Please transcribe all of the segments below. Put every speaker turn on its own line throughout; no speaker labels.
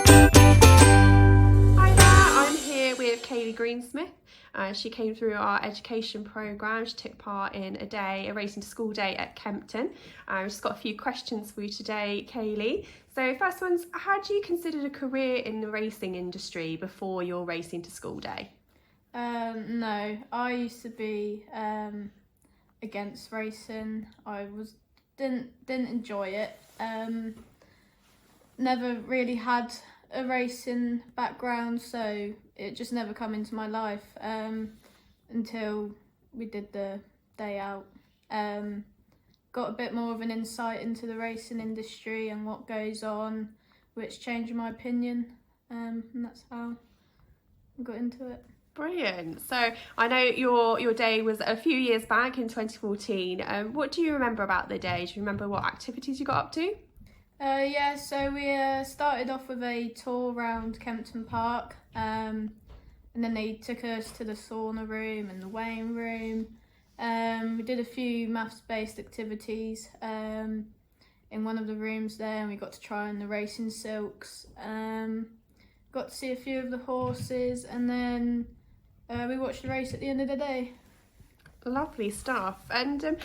Hi there, I'm here with Kayleigh Greensmith. She came through our education programme. She took part in a racing to school day at Kempton. I've just got a few questions for you today, Kayleigh. So first one's, had you considered a career in the racing industry before your racing to school day?
No, I used to be against racing. Didn't enjoy it. Never really had a racing background, so it just never come into my life until we did the day out. Got a bit more of an insight into the racing industry and what goes on, which changed my opinion, and that's how I got into it.
Brilliant. So I know your day was a few years back in 2014. What do you remember about the day? Do you remember what activities you got up to?
Yeah, so we started off with a tour around Kempton Park, and then they took us to the sauna room and the weighing room. We did a few maths-based activities in one of the rooms there, and we got to try on the racing silks. Got to see a few of the horses, and then we watched the race at the end of the day.
Lovely stuff. And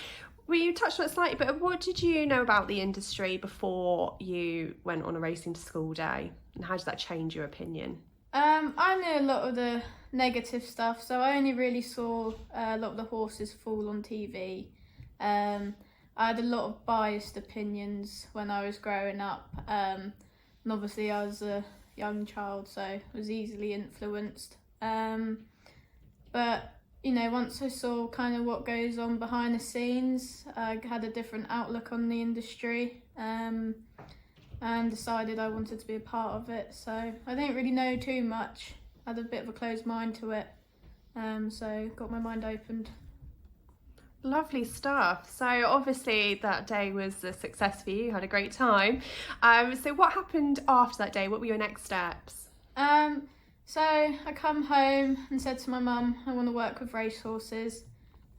you touched on it slightly, but what did you know about the industry before you went on a racing to school day? And how did that change your opinion?
I knew a lot of the negative stuff, so I only really saw a lot of the horses fall on TV. I had a lot of biased opinions when I was growing up, and obviously I was a young child, so I was easily influenced. But you know, once I saw kind of what goes on behind the scenes, I had a different outlook on the industry, and decided I wanted to be a part of it. So I didn't really know too much. I had a bit of a closed mind to it, so got my mind opened.
Lovely stuff. So obviously that day was a success for you. You had a great time. So what happened after that day? What were your next steps?
So I come home and said to my mum, I want to work with racehorses.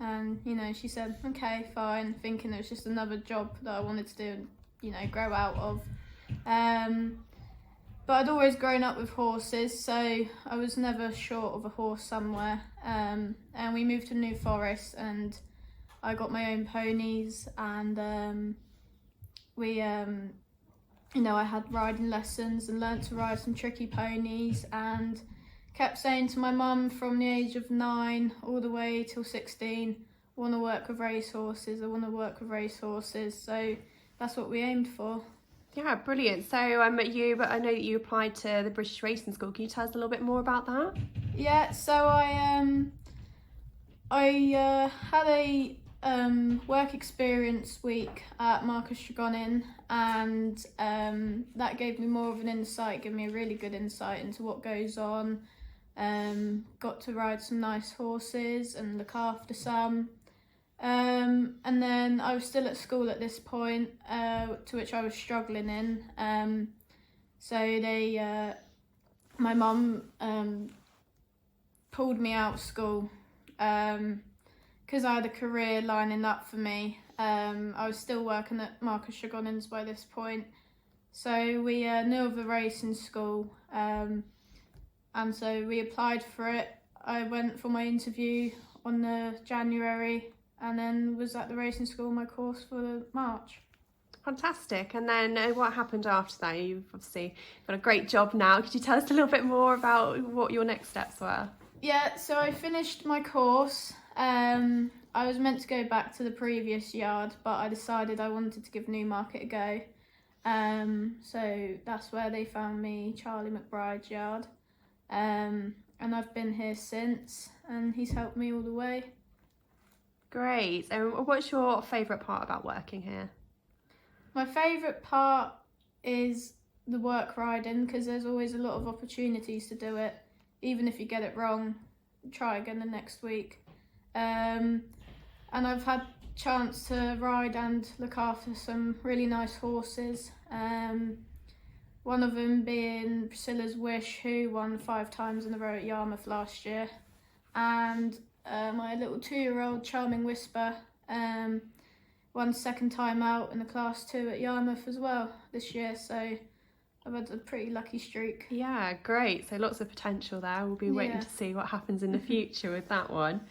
And, you know, she said, okay, fine, thinking it was just another job that I wanted to do and, you know, grow out of. But I'd always grown up with horses, so I was never short of a horse somewhere. And we moved to New Forest, and I got my own ponies, and you know, I had riding lessons and learnt to ride some tricky ponies, and kept saying to my mum from the age of 9 all the way till 16, I want to work with racehorses, I want to work with racehorses. So that's what we aimed for.
Yeah, brilliant. So I know that you applied to the British Racing School. Can you tell us a little bit more about that?
Yeah, so I had a work experience week at Marcus Tregonnin, and that gave me more of an insight, gave me a really good insight into what goes on. Got to ride some nice horses and look after some. And then I was still at school at this point, to which I was struggling in. So my mum pulled me out of school because I had a career lining up for me. I was still working at Marcus Tregonnin's by this point. So we knew of a racing school, and so we applied for it. I went for my interview on the January, and then was at the racing school my course for the March.
Fantastic. And then what happened after that? You've obviously got a great job now. Could you tell us a little bit more about what your next steps were?
Yeah, so I finished my course. I was meant to go back to the previous yard, but I decided I wanted to give Newmarket a go. So that's where they found me, Charlie McBride's yard. And I've been here since, and he's helped me all the way.
Great. And what's your favourite part about working here?
My favourite part is the work riding, because there's always a lot of opportunities to do it. Even if you get it wrong, try again the next week. And I've had chance to ride and look after some really nice horses. One of them being Priscilla's Wish, who won 5 times in a row at Yarmouth last year. And my little 2-year-old Charming Whisper won 2nd time out in the Class 2 at Yarmouth as well this year. So I've had a pretty lucky streak.
Yeah, great. So lots of potential there. We'll be waiting to see what happens in the future with that one.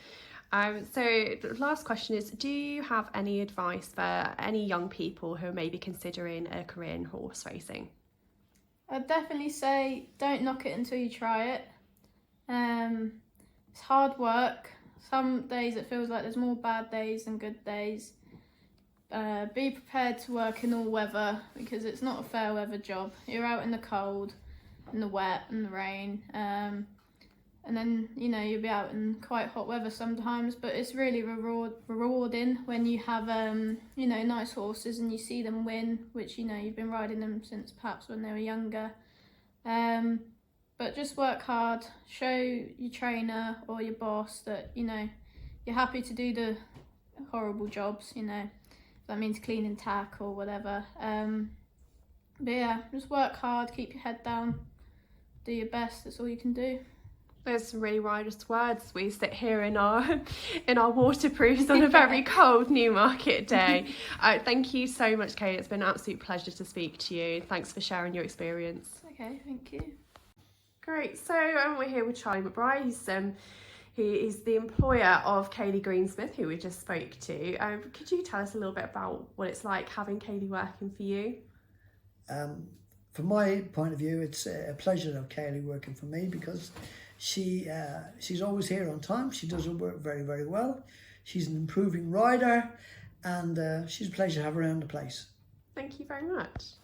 So the last question is, do you have any advice for any young people who are maybe considering a career in horse racing?
I'd definitely say don't knock it until you try it. It's hard work. Some days it feels like there's more bad days than good days. Be prepared to work in all weather, because it's not a fair weather job. You're out in the cold, in the wet and the rain, and then you'll be out in quite hot weather sometimes, but it's really rewarding when you have nice horses and you see them win, which you've been riding them since perhaps when they were younger. But just work hard, show your trainer or your boss that you're happy to do the horrible jobs, that means cleaning tack or whatever. But yeah, just work hard, keep your head down, do your best. That's all you can do.
There's some really wise words. We sit here in our waterproofs on a very cold Newmarket day. Thank you so much, Kayleigh. It's been an absolute pleasure to speak to you. Thanks for sharing your experience.
Okay, thank you.
Great. So we're here with Charlie McBride. Who is the employer of Kayleigh Greensmith, who we just spoke to. Could you tell us a little bit about what it's like having Kayleigh working for you?
From my point of view, it's a pleasure to have Kayleigh working for me, because she's always here on time. She does her work very, very well. She's an improving rider, and she's a pleasure to have around the place.
Thank you very much.